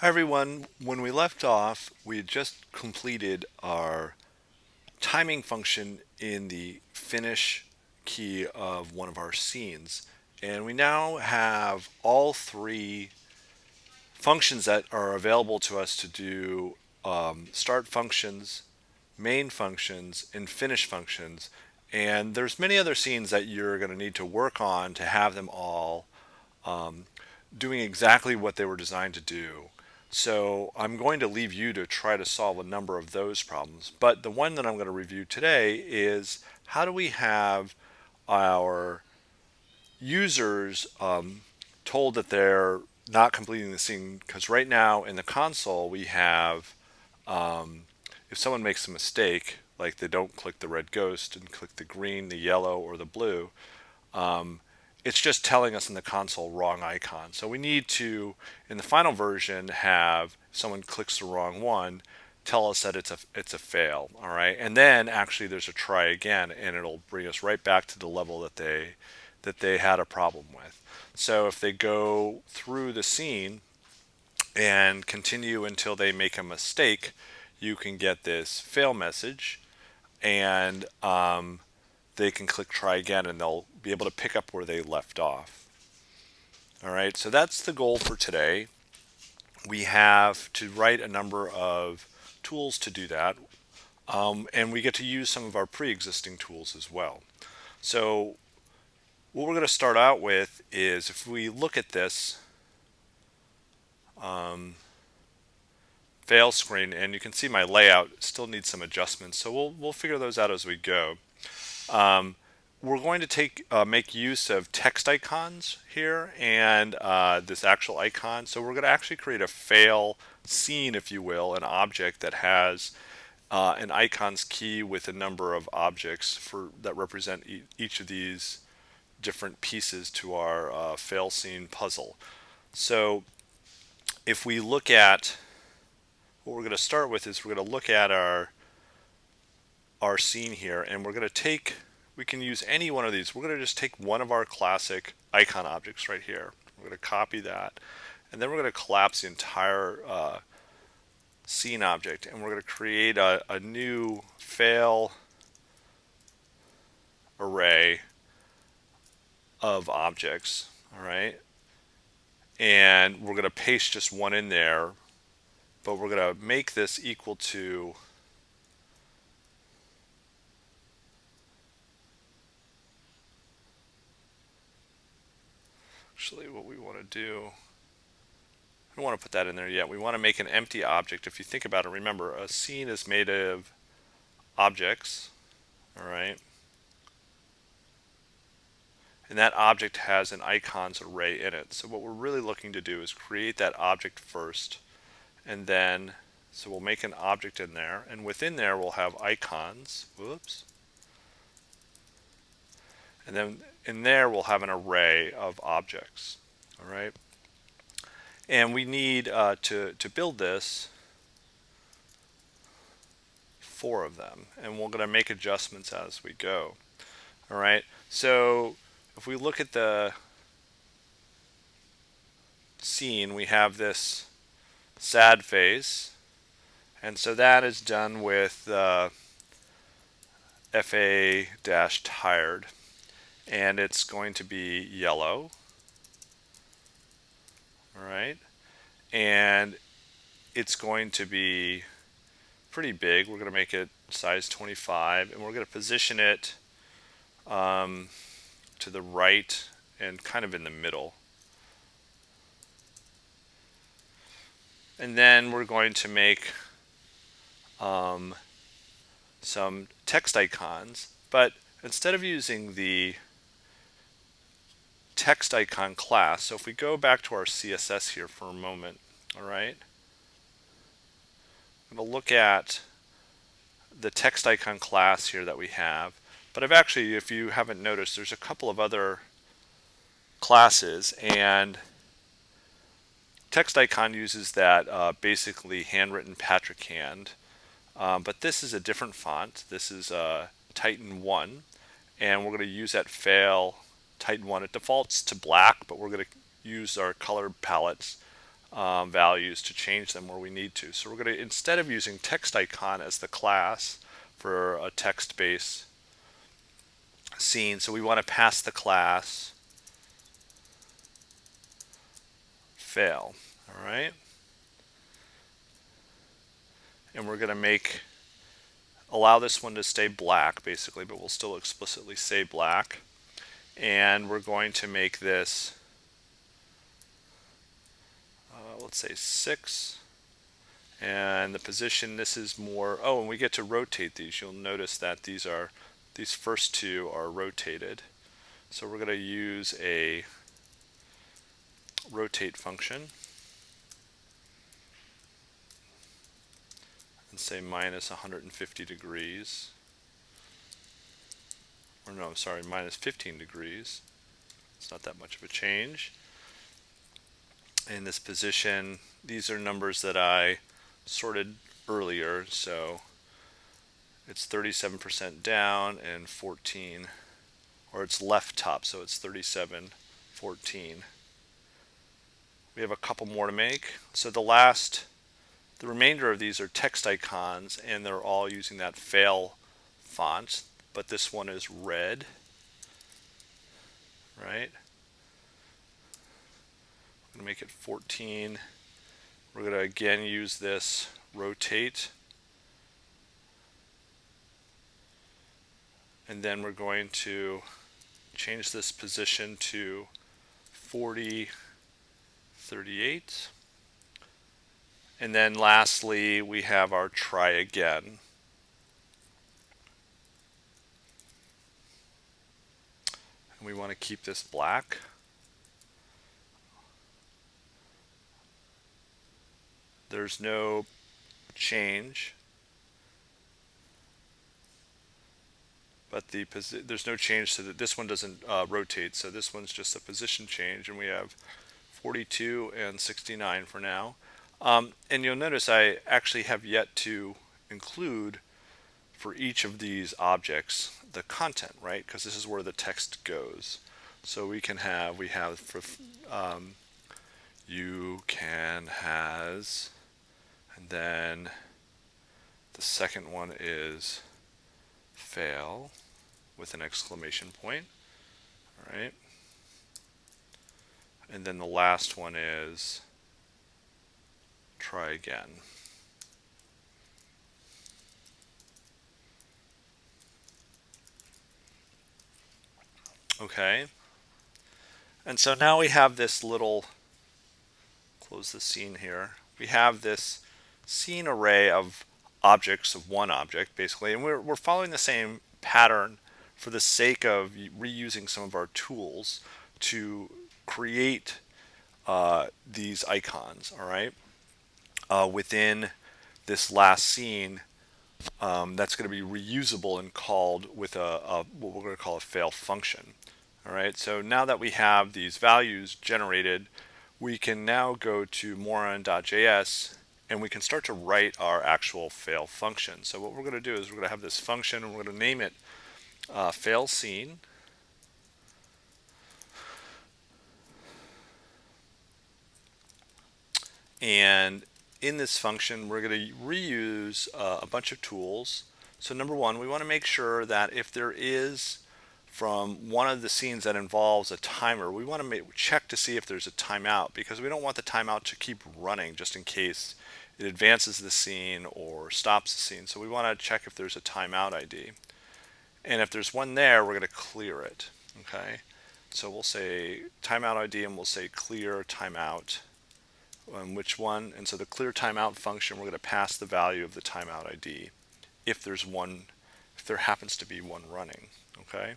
Hi everyone. When we left off, we had just completed our timing function in the finish key of one of our scenes. And we now have all three functions that are available to us to do start functions, main functions, and finish functions. And there's many other scenes that you're going to need to work on to have them all doing exactly what they were designed to do. So I'm going to leave you to try to solve a number of those problems. But the one that I'm going to review today is how do we have our users told that they're not completing the scene? Because right now in the console we have if someone makes a mistake, like they don't click the red ghost and click the green, the yellow, or the blue, it's just telling us in the console wrong icon. So we need to, in the final version, have if someone clicks the wrong one, tell us that it's a fail. All right, and then actually there's a try again, and it'll bring us right back to the level that they had a problem with. So if they go through the scene and continue until they make a mistake, you can get this fail message, and they can click try again and they'll be able to pick up where they left off. All right, so that's the goal for today. We have to write a number of tools to do that, and we get to use some of our pre-existing tools as well. So what we're going to start out with is if we look at this fail screen, and you can see my layout still needs some adjustments, so we'll figure those out as we go. We're going to make use of text icons here and this actual icon. So we're going to actually create a fail scene, if you will, an object that has an icons key with a number of objects that represent each of these different pieces to our fail scene puzzle. So if we look at what we're going to start with is we're going to look at our scene here, and we can use any one of these. We're going to just take one of our classic icon objects right here. We're going to copy that, and then we're going to collapse the entire scene object, and we're going to create a new fail array of objects. All right, and we're going to paste just one in there, but we're going to make this equal to actually what we want to do. I don't want to put that in there yet. We want to make an empty object. If you think about it, remember, a scene is made of objects, all right? And that object has an icons array in it. So what we're really looking to do is create that object first, and then, so we'll make an object in there, and within there we'll have icons, whoops, and then in there we'll have an array of objects, all right? And we need to build this, four of them, and we're going to make adjustments as we go. All right, so if we look at the scene, we have this sad face, and so that is done with FA-tired, and it's going to be yellow. All right, and it's going to be pretty big. We're going to make it size 25, and we're going to position it to the right and kind of in the middle. And then we're going to make some text icons, but instead of using the text icon class, so if we go back to our CSS here for a moment, all right, I'm going to look at the text icon class here that we have, but I've actually, if you haven't noticed, there's a couple of other classes, and text icon uses that basically handwritten Patrick hand, but this is a different font. This is Titan 1, and we're going to use that fail Titan 1. It defaults to black, but we're going to use our color palettes values to change them where we need to. So we're going to, instead of using text icon as the class for a text-based scene, so we want to pass the class fail. All right. And we're going to allow this one to stay black basically, but we'll still explicitly say black. And we're going to make this, let's say 6. And the position, this is more, oh, and we get to rotate these. You'll notice that these first two are rotated. So we're going to use a rotate function and say minus 150 degrees. Or no, I'm sorry, minus 15 degrees. It's not that much of a change. In this position, these are numbers that I sorted earlier, so it's 37% down and 14, or it's left top, so it's 37, 14. We have a couple more to make. So the remainder of these are text icons, and they're all using that fail font, but this one is red, right? I'm going to make it 14. We're going to again use this rotate. And then we're going to change this position to 40, 38. And then lastly, we have our try again. And we want to keep this black. There's no change, but there's no change so that this one doesn't rotate, so this one's just a position change, and we have 42 and 69 for now. And you'll notice I actually have yet to include for each of these objects the content, right? Because this is where the text goes. So we have for you can has, and then the second one is fail with an exclamation point. All right. And then the last one is try again. Okay. And so now we have this little, close the scene here. We have this scene array of objects of one object basically, and we're following the same pattern for the sake of reusing some of our tools to create these icons. All right, within this last scene, that's going to be reusable and called with what we're going to call a fail function. All right, so now that we have these values generated, we can now go to moron.js and we can start to write our actual fail function. So what we're going to do is we're going to have this function and we're going to name it FailScene. And in this function, we're going to reuse a bunch of tools. So number one, we want to make sure that if there is from one of the scenes that involves a timer, we want to check to see if there's a timeout, because we don't want the timeout to keep running just in case it advances the scene or stops the scene. So we want to check if there's a timeout ID. And if there's one there, we're going to clear it. Okay. So we'll say timeout ID and we'll say clear timeout. Which one? And so the clear timeout function, we're going to pass the value of the timeout ID if there's one, if there happens to be one running. Okay.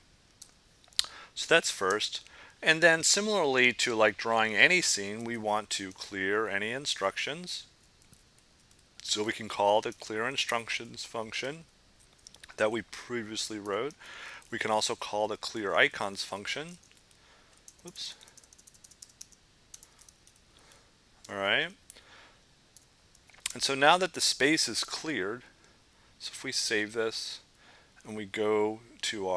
So that's first. And then similarly to like drawing any scene, we want to clear any instructions. So we can call the clear instructions function that we previously wrote. We can also call the clear icons function. Oops. All right. And so now that the space is cleared, so if we save this and we go to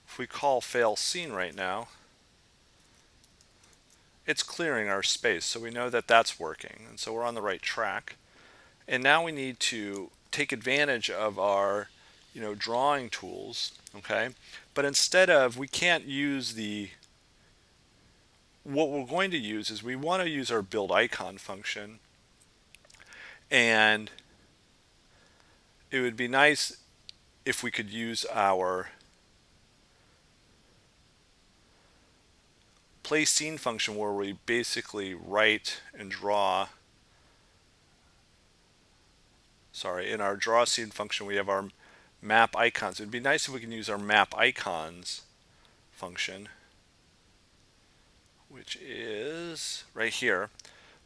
if we call fail scene right now, it's clearing our space. So we know that that's working. And so we're on the right track. And now we need to take advantage of our, drawing tools, okay? But instead of, we can't use what we're going to use is we want to use our build icon function. And it would be nice if we could use our FailScene function where we basically write and draw. Sorry, in our draw scene function we have our map icons. It would be nice if we can use our map icons function, which is right here.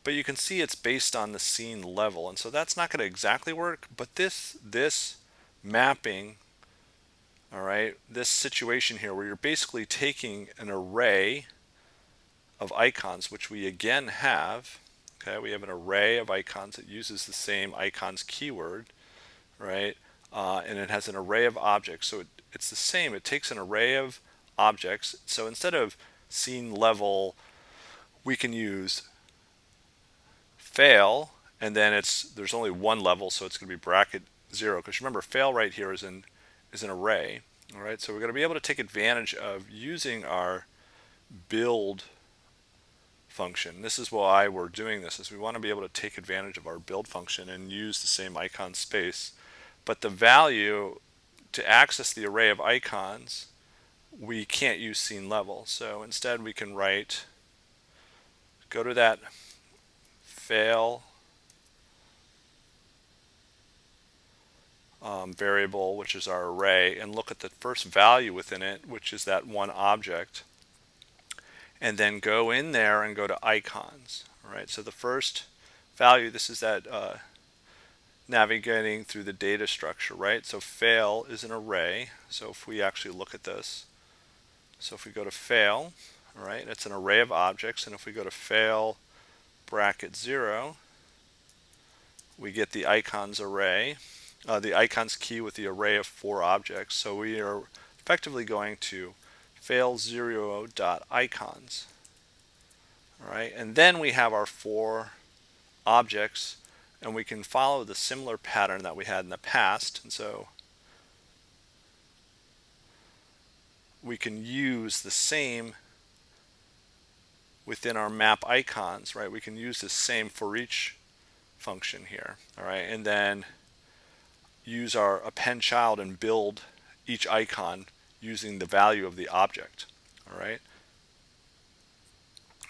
But you can see it's based on the scene level, and so that's not going to exactly work. But this mapping, all right, this situation here where you're basically taking an array of icons, which we again have. Okay, we have an array of icons that uses the same icons keyword, right? And it has an array of objects. So it's the same. It takes an array of objects. So instead of scene level, we can use fail, and then there's only one level, so it's going to be bracket 0. Because remember, fail right here is an array. All right, so we're going to be able to take advantage of using our build function. This is why we're doing this, is we want to be able to take advantage of our build function and use the same icon space. But the value to access the array of icons, we can't use scene level. So instead we can go to that fail variable, which is our array, and look at the first value within it, which is that one object. And then go in there and go to icons. All right, so the first value, this is that navigating through the data structure, right? So fail is an array. So if we actually look at this, so if we go to fail, all right, it's an array of objects. And if we go to fail bracket 0, we get the icons array, the icons key with the array of 4 objects. So we are effectively going to fail 0.icons. All right, and then we have our 4 objects, and we can follow the similar pattern that we had in the past. And so we can use the same within our map icons, right? We can use the same for each function here, all right, and then use our append child and build each icon using the value of the object, all right?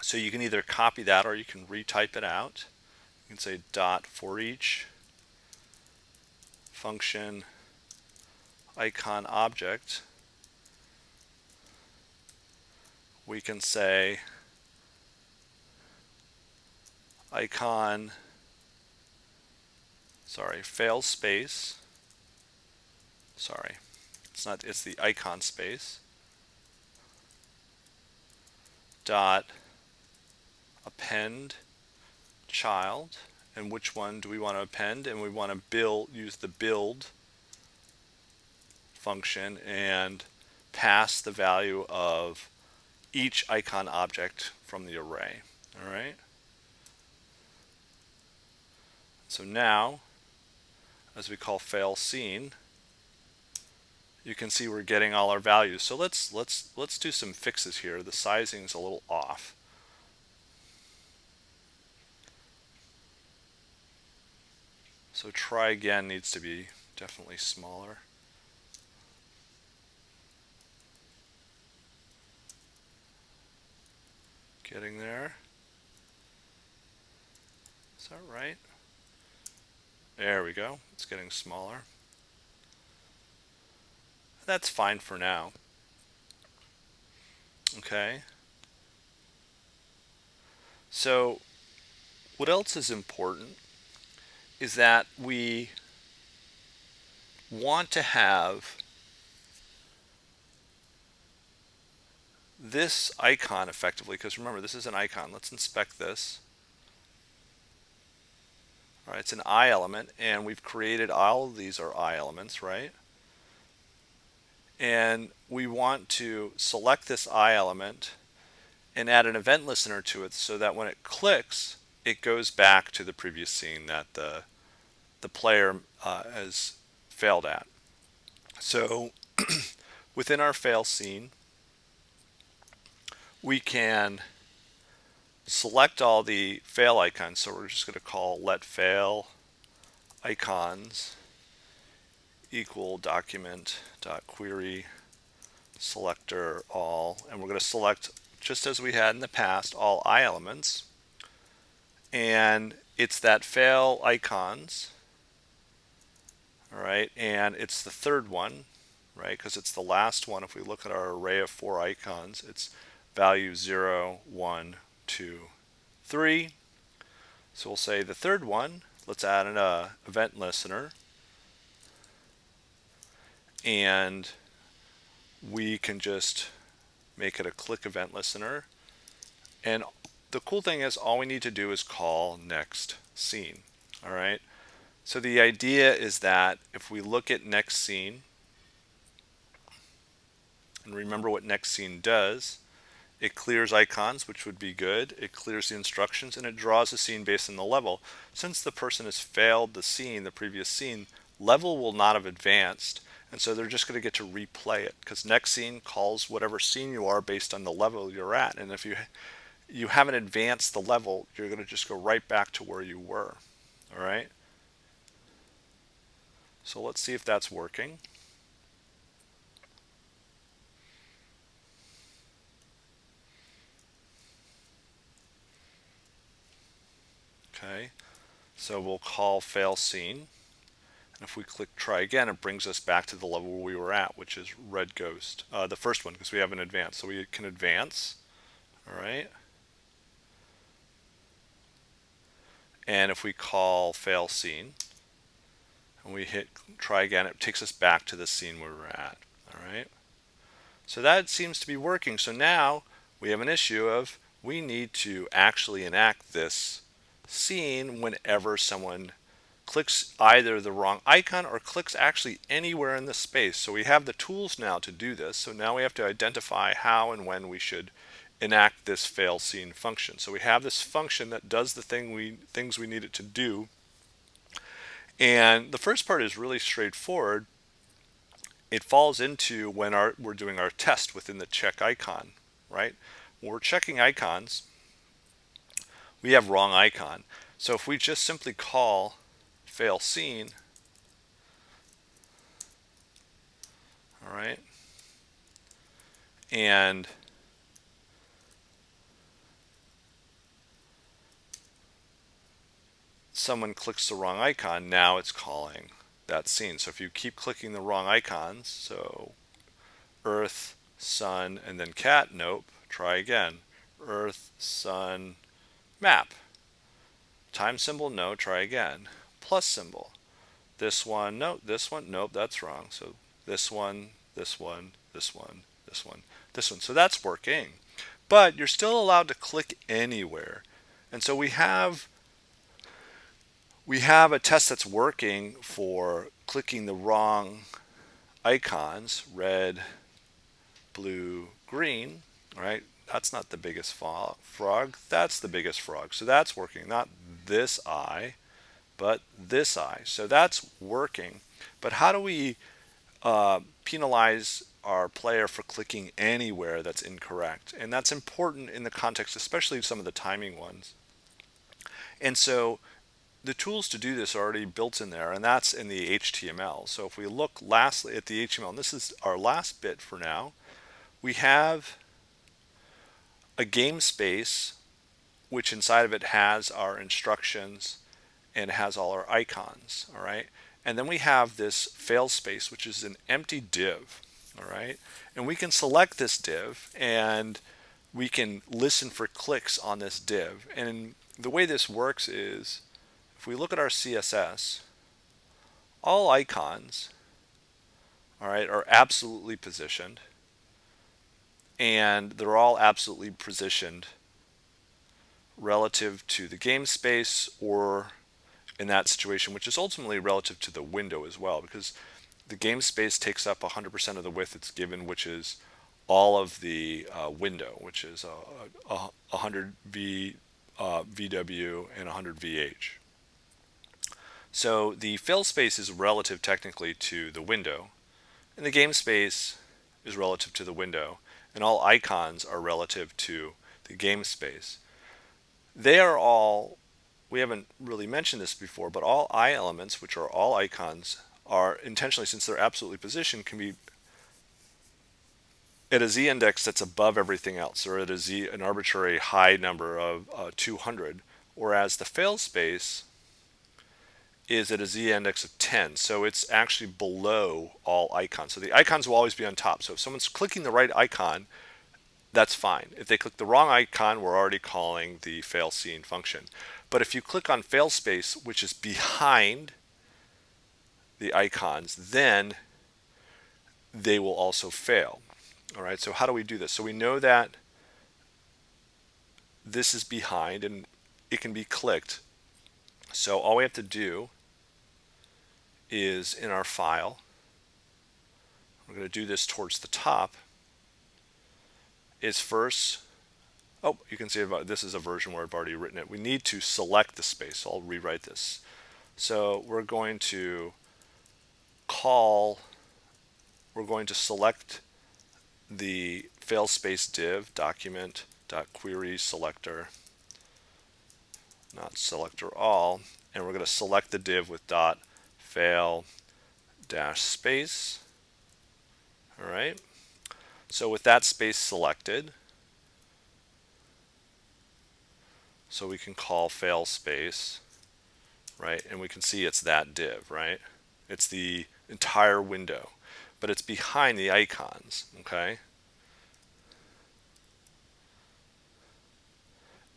So you can either copy that or you can retype it out. You can say dot for each function icon object. We can say icon, fail space, it's the icon space, dot append child, and which one do we want to append? And we want to use the build function and pass the value of each icon object from the array. All right. So now, as we call fail scene, you can see we're getting all our values. So let's do some fixes here. The sizing is a little off. So try again needs to be definitely smaller. Getting there. Is that right? There we go. It's getting smaller. That's fine for now. Okay. So what else is important is that we want to have this icon effectively, because remember, this is an icon. Let's inspect this. All right, it's an I element, and we've created all of these are I elements, right? And we want to select this I element and add an event listener to it so that when it clicks, it goes back to the previous scene that the player has failed at. So within our fail scene, we can select all the fail icons. So we're just going to call let fail icons equal document dot query selector all, and we're going to select, just as we had in the past, all I elements, and it's that fail icons, all right, and it's the third one, right, because it's the last one. If we look at our array of 4 icons, it's value 0, 1, 2, 3. So we'll say the third one, let's add an event listener, and we can just make it a click event listener. And the cool thing is all we need to do is call next scene. All right. So the idea is that if we look at next scene, and remember what next scene does, it clears icons, which would be good. It clears the instructions, and it draws a scene based on the level. Since the person has failed the scene, the previous scene, level will not have advanced. And so they're just going to get to replay it, because next scene calls whatever scene you are based on the level you're at. And if you haven't advanced the level, you're going to just go right back to where you were. All right. So let's see if that's working. Okay. So we'll call fail scene. And if we click try again, it brings us back to the level we were at, which is red ghost, the first one, because we haven't advanced. So we can advance. All right. And if we call fail scene and we hit try again, it takes us back to the scene where we're at. All right. So that seems to be working. So now we have an issue of we need to actually enact this scene whenever someone clicks either the wrong icon or clicks actually anywhere in the space. So we have the tools now to do this. So now we have to identify how and when we should enact this fail scene function. So we have this function that does the things we need it to do. And the first part is really straightforward. It falls into when we're doing our test within the check icon, right? When we're checking icons, we have wrong icon. So if we just simply call fail scene, all right, and someone clicks the wrong icon, now it's calling that scene. So if you keep clicking the wrong icons, so earth, sun, and then cat, nope, try again. Earth, sun, map. Time symbol, no, try again. Plus symbol. This one, no, this one, nope, that's wrong. So this one, this one, this one, this one, this one. So that's working. But you're still allowed to click anywhere. And so we have a test that's working for clicking the wrong icons, red, blue, green, right? That's not the biggest frog, that's the biggest frog. So that's working, not this eye, but this eye. So that's working. But how do we penalize our player for clicking anywhere that's incorrect? And that's important in the context, especially some of the timing ones. And so the tools to do this are already built in there, and that's in the HTML. So if we look lastly at the HTML, and this is our last bit for now, we have a game space, which inside of it has our instructions and it has all our icons, all right? And then we have this fail space, which is an empty div, all right? And we can select this div and we can listen for clicks on this div. And the way this works is, if we look at our CSS, all icons, all right, are absolutely positioned, and they're all absolutely positioned relative to the game space, or in that situation, which is ultimately relative to the window as well, because the game space takes up 100% of the width it's given, which is all of the window, which is 100 VW and 100 VH. So the fill space is relative technically to the window, and the game space is relative to the window, and all icons are relative to the game space. They are all, we haven't really mentioned this before, but all I elements, which are all icons, are intentionally, since they're absolutely positioned, can be at a z index that's above everything else, or at an arbitrary high number of 200, whereas the fail space is at a z index of 10, so it's actually below all icons. So the icons will always be on top. So if someone's clicking the right icon, that's fine. If they click the wrong icon, we're already calling the FailScene function. But if you click on fail space, which is behind the icons, then they will also fail. All right, so how do we do this? So we know that this is behind and it can be clicked. So all we have to do is in our file, we're going to do this towards the top, is first, oh, you can see this is a version where I've already written it. We need to select the space, so I'll rewrite this. So we're going to select the fail space div document.query selector, not selector all, and we're going to select the div with dot fail dash space. All right. So with that space selected, so we can call fail space, right? And we can see it's that div, right? It's the entire window, but it's behind the icons, okay?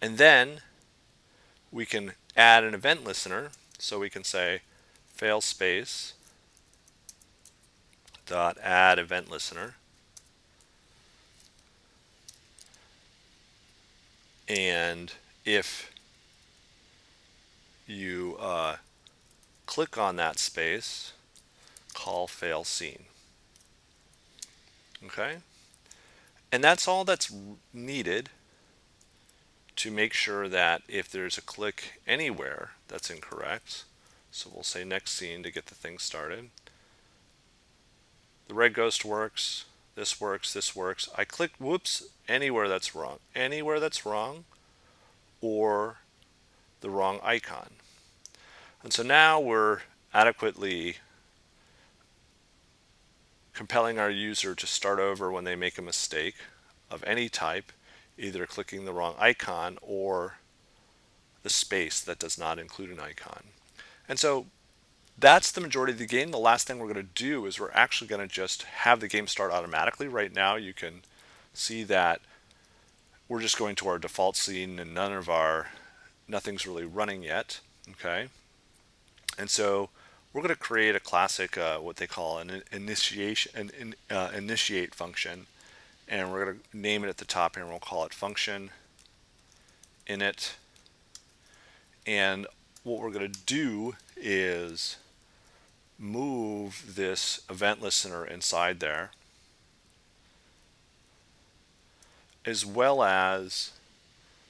And then we can add an event listener, so we can say fail space dot add event listener, and if you click on that space, call fail scene. Okay, and that's all that's needed to make sure that if there's a click anywhere that's incorrect, so we'll say next scene to get the thing started. The red ghost works, this works, this works. I click, whoops, anywhere that's wrong, or the wrong icon. And so now we're adequately compelling our user to start over when they make a mistake of any type, either clicking the wrong icon or the space that does not include an icon. And so that's the majority of the game. The last thing we're going to do is we're actually going to just have the game start automatically. Right now you can see that we're just going to our default scene and nothing's really running yet. Okay, and so we're going to create a classic what they call an initiate function, and we're going to name it at the top here, and we'll call it function init. And what we're going to do is move this event listener inside there, as well as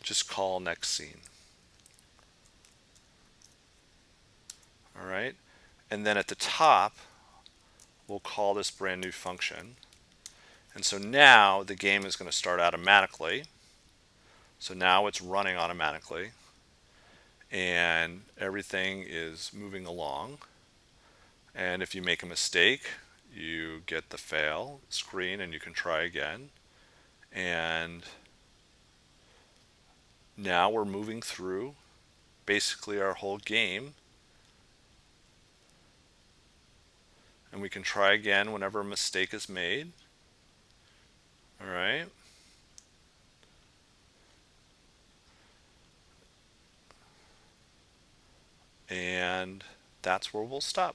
just call next scene. All right, and then at the top we'll call this brand new function, and so now the game is going to start automatically. So now it's running automatically and everything is moving along, and if you make a mistake you get the fail screen and you can try again. And now we're moving through basically our whole game, and we can try again whenever a mistake is made. All right, and that's where we'll stop.